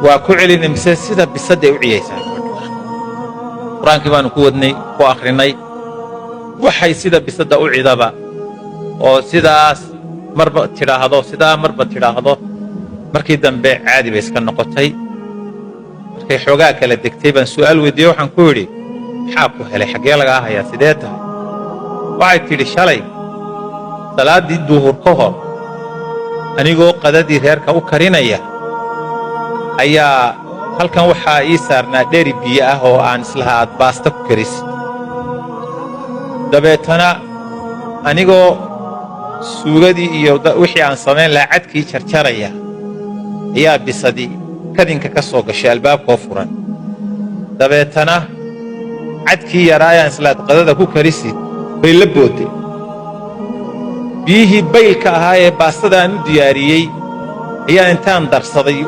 وكعلن مسجد بصدق وعيسى قرآن كمان كودني وآخرني وحي سيدا بصدق وعذابا أو سيداس مربط تراهضو سيدا مربط تراهضو markii dambe caadi bay iska noqotay markay xogaa kala degtay baan su'aal weydiiyay waxaan ku yiri maxaa ku helay xagee laga hayaa sidee tahay waxay tiri shalay salaadii duhur ka hor anigoo qadadii reerka u karinaya ayaa halkan waxaa ii saarnaa dheeri biyo ah oo aan islaha aad baasta ku karisid dabeetana anigoo suugadii iyo wixii aan samayn lahaa cadkii jarjaraya ayaa bisadii kadinka ka soo gashay albaabkoo furan dabeetana cadkii yaraayaan islaad qadada ku karisid bay la booday biyihii baylka ahaa ee baastada aan u diyaariyey ayaa intaan darsaday